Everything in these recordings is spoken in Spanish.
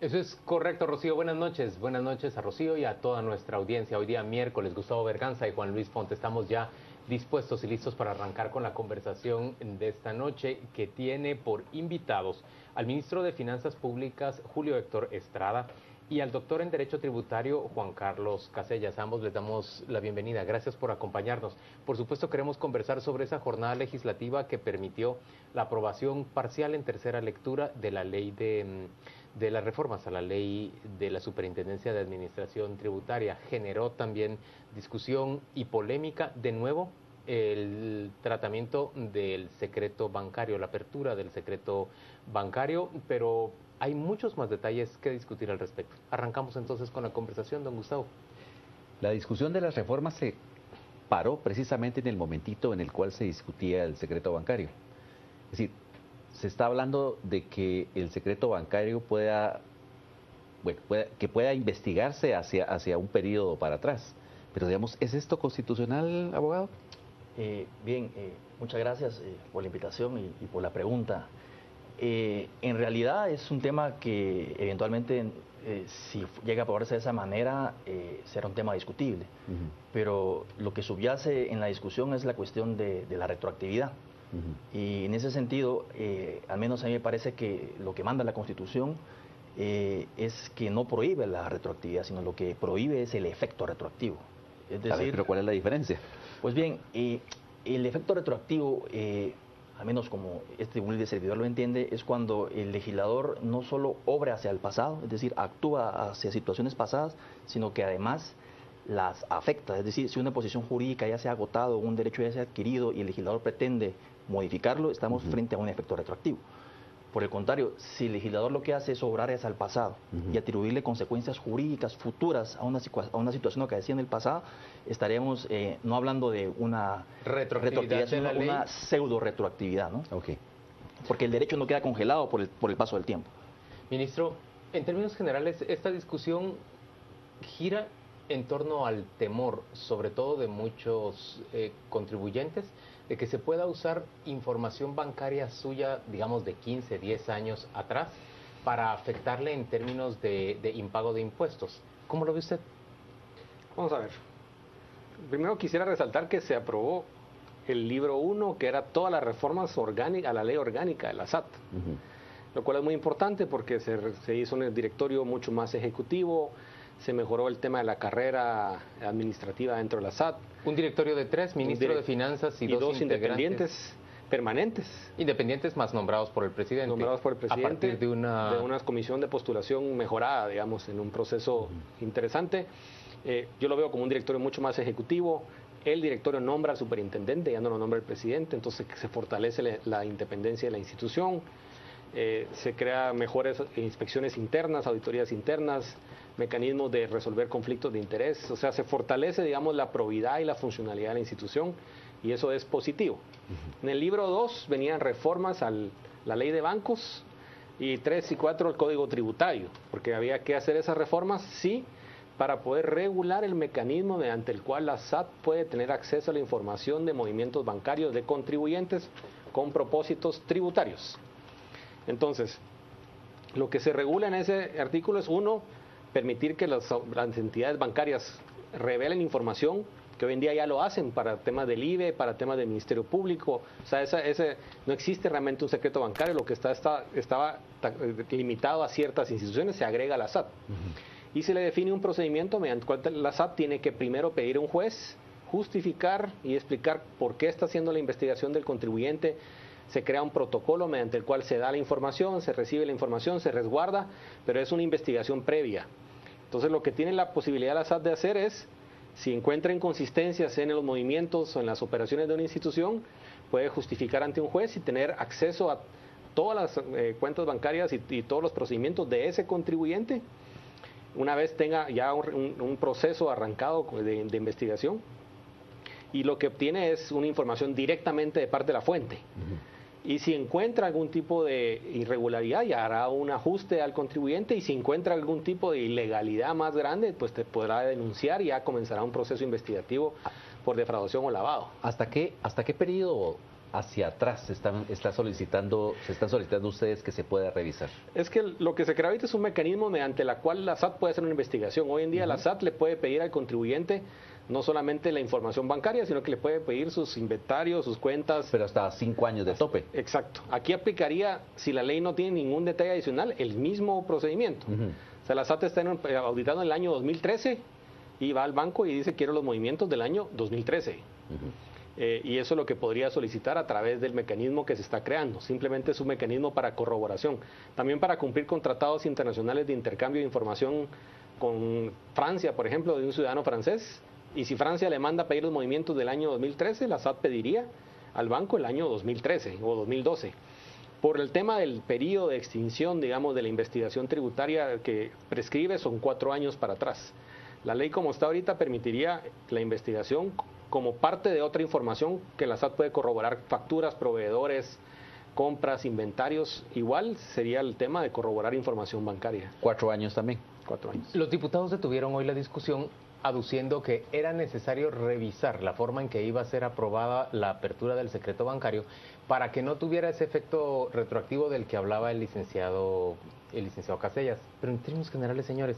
Eso es correcto, Rocío. Buenas noches a Rocío y a toda nuestra audiencia. Hoy día miércoles, Gustavo Berganza y Juan Luis Fonte estamos ya dispuestos y listos para arrancar con la conversación de esta noche, que tiene por invitados al ministro de Finanzas Públicas, Julio Héctor Estrada, y al doctor en Derecho Tributario, Juan Carlos Casellas. A ambos les damos la bienvenida. Gracias por acompañarnos. Por supuesto, queremos conversar sobre esa jornada legislativa que permitió la aprobación parcial en tercera lectura de la ley de las reformas a la ley de la Superintendencia de Administración Tributaria. Generó también discusión y polémica. De nuevo, el tratamiento del secreto bancario, la apertura del secreto bancario, pero hay muchos más detalles que discutir al respecto. Arrancamos entonces con la conversación, don Gustavo. La discusión de las reformas se paró precisamente en el momentito en el cual se discutía el secreto bancario. Es decir, se está hablando de que el secreto bancario pueda investigarse hacia un periodo para atrás. Pero digamos, ¿es esto constitucional, abogado? Muchas gracias por la invitación y por la pregunta. En realidad es un tema que eventualmente, si llega a aprobarse de esa manera, será un tema discutible. Pero lo que subyace en la discusión es la cuestión de la retroactividad. Y en ese sentido, al menos a mí me parece que lo que manda la Constitución es que no prohíbe la retroactividad, sino lo que prohíbe es el efecto retroactivo. Es decir, ¿pero cuál es la diferencia? Pues bien, el efecto retroactivo, al menos como este humilde servidor lo entiende, es cuando el legislador no solo obra hacia el pasado, es decir, actúa hacia situaciones pasadas, sino que además las afecta. Es decir, si una posición jurídica ya se ha agotado, un derecho ya se ha adquirido y el legislador pretende modificarlo, estamos frente a un efecto retroactivo. Por el contrario, si el legislador lo que hace es obrar hacia el pasado y atribuirle consecuencias jurídicas futuras a una situación acaecida en el pasado, estaríamos no hablando de una retroactividad, sino una pseudo-retroactividad, ¿no? Okay. Porque el derecho no queda congelado por el paso del tiempo. Ministro, en términos generales, esta discusión gira en torno al temor, sobre todo de muchos contribuyentes, de que se pueda usar información bancaria suya, digamos, de 15, 10 años atrás, para afectarle en términos de impago de impuestos. ¿Cómo lo ve usted? Vamos a ver. Primero quisiera resaltar que se aprobó el libro 1, que era todas las reformas orgánicas a la ley orgánica de la SAT. Lo cual es muy importante porque se hizo un directorio mucho más ejecutivo, se mejoró el tema de la carrera administrativa dentro de la SAT. Un directorio de 3, ministro de Finanzas y dos independientes permanentes. Independientes más nombrados por el presidente. Nombrados por el presidente. A partir de una comisión de postulación mejorada, digamos, en un proceso interesante. Yo lo veo como un directorio mucho más ejecutivo. El directorio nombra al superintendente, ya no lo nombra el presidente, entonces se fortalece la independencia de la institución. Se crea mejores inspecciones internas, auditorías internas, mecanismos de resolver conflictos de interés, o sea, se fortalece, digamos, la probidad y la funcionalidad de la institución, y eso es positivo. En el libro 2 venían reformas a la ley de bancos, y 3 y 4 el código tributario, porque había que hacer esas reformas, sí, para poder regular el mecanismo mediante el cual la SAT puede tener acceso a la información de movimientos bancarios de contribuyentes con propósitos tributarios. Entonces, lo que se regula en ese artículo es, uno, permitir que las entidades bancarias revelen información, que hoy en día ya lo hacen para temas del IBE, para temas del Ministerio Público. O sea, no existe realmente un secreto bancario, lo que estaba limitado a ciertas instituciones se agrega a la SAT. Y se le define un procedimiento mediante el cual la SAT tiene que primero pedir a un juez, justificar y explicar por qué está haciendo la investigación del contribuyente. Se crea un protocolo mediante el cual se da la información, se recibe la información, se resguarda, pero es una investigación previa. Entonces, lo que tiene la posibilidad la SAT de hacer es, si encuentra inconsistencias en los movimientos o en las operaciones de una institución, puede justificar ante un juez y tener acceso a todas las cuentas bancarias y todos los procedimientos de ese contribuyente, una vez tenga ya un proceso arrancado de investigación, y lo que obtiene es una información directamente de parte de la fuente. Y si encuentra algún tipo de irregularidad, ya hará un ajuste al contribuyente, y si encuentra algún tipo de ilegalidad más grande, pues te podrá denunciar y ya comenzará un proceso investigativo por defraudación o lavado. ¿Hasta qué periodo hacia atrás se están solicitando ustedes que se pueda revisar? Es que lo que se crea ahorita es un mecanismo mediante la cual la SAT puede hacer una investigación. Hoy en día la SAT le puede pedir al contribuyente no solamente la información bancaria, sino que le puede pedir sus inventarios, sus cuentas. Pero hasta 5 años de tope. Exacto. Aquí aplicaría, si la ley no tiene ningún detalle adicional, el mismo procedimiento. O sea, la SAT está auditando en el año 2013 y va al banco y dice quiero los movimientos del año 2013. Y eso es lo que podría solicitar a través del mecanismo que se está creando. Simplemente es un mecanismo para corroboración. También para cumplir con tratados internacionales de intercambio de información con Francia, por ejemplo, de un ciudadano francés. Y si Francia le manda a pedir los movimientos del año 2013, la SAT pediría al banco el año 2013 o 2012. Por el tema del periodo de extinción, digamos, de la investigación tributaria que prescribe, son 4 años para atrás. La ley como está ahorita permitiría la investigación como parte de otra información que la SAT puede corroborar: facturas, proveedores, compras, inventarios. Igual sería el tema de corroborar información bancaria. 4 años también. 4 años. Los diputados detuvieron hoy la discusión aduciendo que era necesario revisar la forma en que iba a ser aprobada la apertura del secreto bancario para que no tuviera ese efecto retroactivo del que hablaba el licenciado Casellas. Pero en términos generales, señores,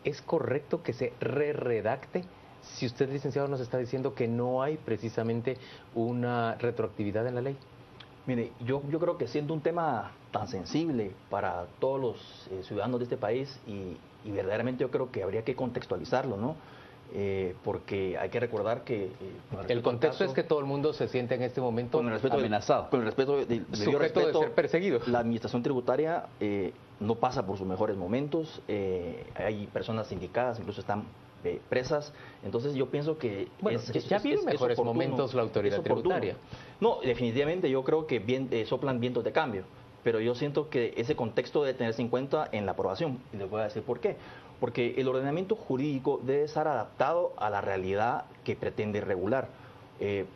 ¿es correcto que se redacte? Si usted, licenciado, nos está diciendo que no hay precisamente una retroactividad en la ley. Mire, yo creo que siendo un tema tan sensible para todos los ciudadanos de este país y verdaderamente yo creo que habría que contextualizarlo, ¿no? Porque hay que recordar que... el contexto es que todo el mundo se siente en este momento amenazado. Con el respeto sujeto de ser perseguido. La administración tributaria no pasa por sus mejores momentos, hay personas indicadas, incluso están presas, entonces yo pienso que ya vive mejores momentos la autoridad tributaria. No, definitivamente yo creo que soplan vientos de cambio, pero yo siento que ese contexto debe tenerse en cuenta en la aprobación, y les voy a decir por qué. Porque el ordenamiento jurídico debe estar adaptado a la realidad que pretende regular.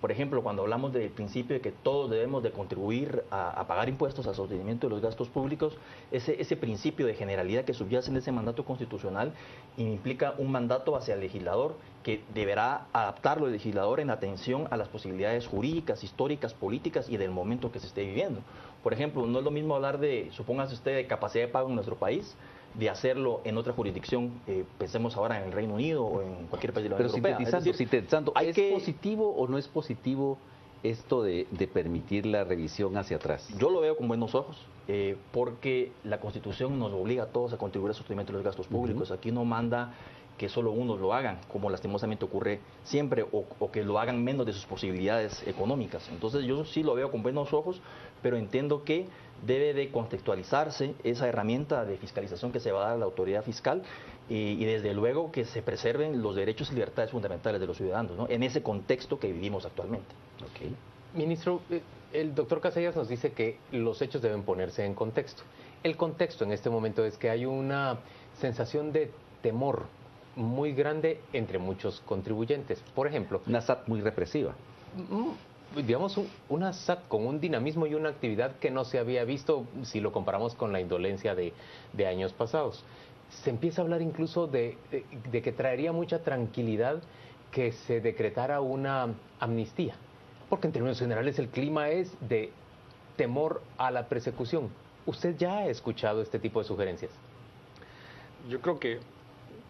Por ejemplo, cuando hablamos del principio de que todos debemos de contribuir a pagar impuestos al sostenimiento de los gastos públicos, ese principio de generalidad que subyace en ese mandato constitucional implica un mandato hacia el legislador que deberá adaptarlo el legislador en atención a las posibilidades jurídicas, históricas, políticas y del momento que se esté viviendo. Por ejemplo, no es lo mismo hablar de, supóngase usted, de capacidad de pago en nuestro país, de hacerlo en otra jurisdicción, pensemos ahora en el Reino Unido o en cualquier país de la Unión Europea. Sintetizando, ¿es positivo o no es positivo esto de permitir la revisión hacia atrás? Yo lo veo con buenos ojos, porque la Constitución nos obliga a todos a contribuir al sostenimiento de los gastos públicos. Aquí no manda que solo unos lo hagan, como lastimosamente ocurre siempre, o que lo hagan menos de sus posibilidades económicas. Entonces yo sí lo veo con buenos ojos, pero entiendo que debe de contextualizarse esa herramienta de fiscalización que se va a dar a la autoridad fiscal y desde luego que se preserven los derechos y libertades fundamentales de los ciudadanos, ¿no? En ese contexto que vivimos actualmente. Okay. Ministro, el doctor Casellas nos dice que los hechos deben ponerse en contexto. El contexto en este momento es que hay una sensación de temor muy grande entre muchos contribuyentes. Por ejemplo, una SAT muy represiva. Digamos, una SAT con un dinamismo y una actividad que no se había visto si lo comparamos con la indolencia de años pasados. Se empieza a hablar incluso de que traería mucha tranquilidad que se decretara una amnistía, porque en términos generales el clima es de temor a la persecución. ¿Usted ya ha escuchado este tipo de sugerencias? Yo creo que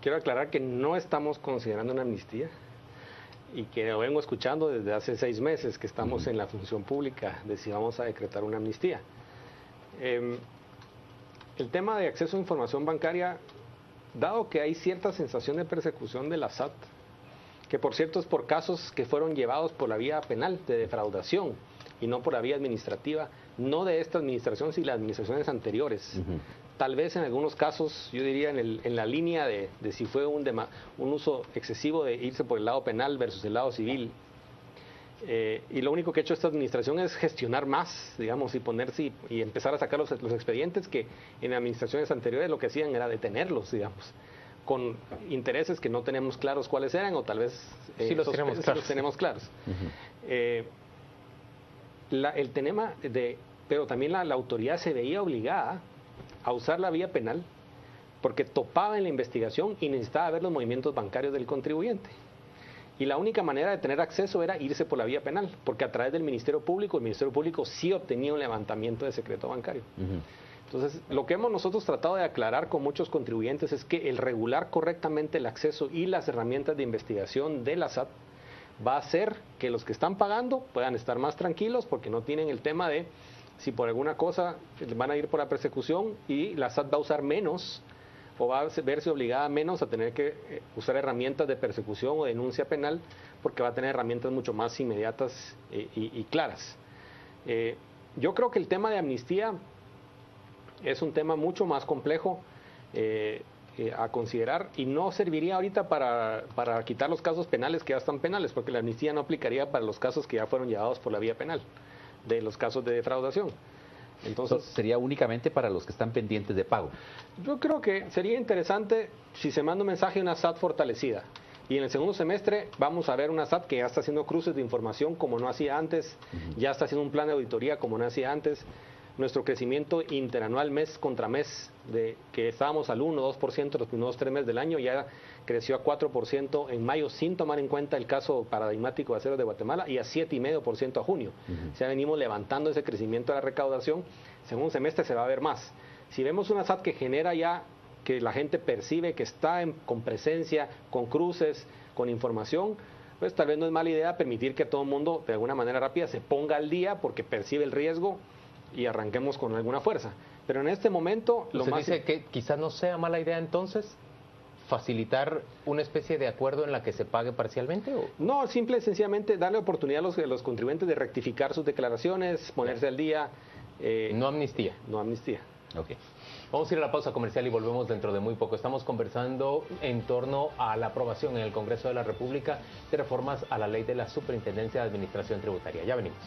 quiero aclarar que no estamos considerando una amnistía y que lo vengo escuchando desde hace 6 meses que estamos en la función pública de si vamos a decretar una amnistía. El tema de acceso a información bancaria, dado que hay cierta sensación de persecución de la SAT, que por cierto es por casos que fueron llevados por la vía penal de defraudación y no por la vía administrativa, no de esta administración, sino las administraciones anteriores. Tal vez en algunos casos, yo diría en la línea de si fue un uso excesivo de irse por el lado penal versus el lado civil. Y lo único que ha hecho esta administración es gestionar más, digamos, y ponerse y empezar a sacar los expedientes que en administraciones anteriores lo que hacían era detenerlos, digamos, con intereses que no tenemos claros cuáles eran, o tal vez sí los tenemos claros. El tema pero también la autoridad se veía obligada a usar la vía penal porque topaba en la investigación y necesitaba ver los movimientos bancarios del contribuyente. Y la única manera de tener acceso era irse por la vía penal, porque a través del Ministerio Público, el Ministerio Público sí obtenía un levantamiento de secreto bancario. Entonces, lo que hemos nosotros tratado de aclarar con muchos contribuyentes es que el regular correctamente el acceso y las herramientas de investigación de la SAT va a hacer que los que están pagando puedan estar más tranquilos porque no tienen el tema de si por alguna cosa van a ir por la persecución y la SAT va a usar menos o va a verse obligada menos a tener que usar herramientas de persecución o denuncia penal porque va a tener herramientas mucho más inmediatas y claras. Yo creo que el tema de amnistía es un tema mucho más complejo a considerar y no serviría ahorita para quitar los casos penales que ya están penales, porque la amnistía no aplicaría para los casos que ya fueron llevados por la vía penal, de los casos de defraudación. Entonces, sería únicamente para los que están pendientes de pago. Yo creo que sería interesante si se manda un mensaje a una SAT fortalecida. Y en el segundo semestre vamos a ver una SAT que ya está haciendo cruces de información como no hacía antes, ya está haciendo un plan de auditoría como no hacía antes. Nuestro crecimiento interanual mes contra mes, de que estábamos al 1-2% los primeros 3 meses del año, ya creció a 4% en mayo sin tomar en cuenta el caso paradigmático de Aceros de Guatemala y a 7,5% a junio. O sea, venimos levantando ese crecimiento de la recaudación. Segundo semestre se va a ver más. Si vemos una SAT que genera ya, que la gente percibe que está con presencia, con cruces, con información, pues tal vez no es mala idea permitir que todo el mundo de alguna manera rápida se ponga al día porque percibe el riesgo y arranquemos con alguna fuerza. Pero en este momento lo más dice que quizás no sea mala idea entonces facilitar una especie de acuerdo en la que se pague parcialmente, ¿o? No, simple y sencillamente darle oportunidad a los contribuyentes de rectificar sus declaraciones, ponerse al día. No amnistía. No amnistía. Okay. Vamos a ir a la pausa comercial y volvemos dentro de muy poco. Estamos conversando en torno a la aprobación en el Congreso de la República de reformas a la ley de la Superintendencia de Administración Tributaria. Ya venimos.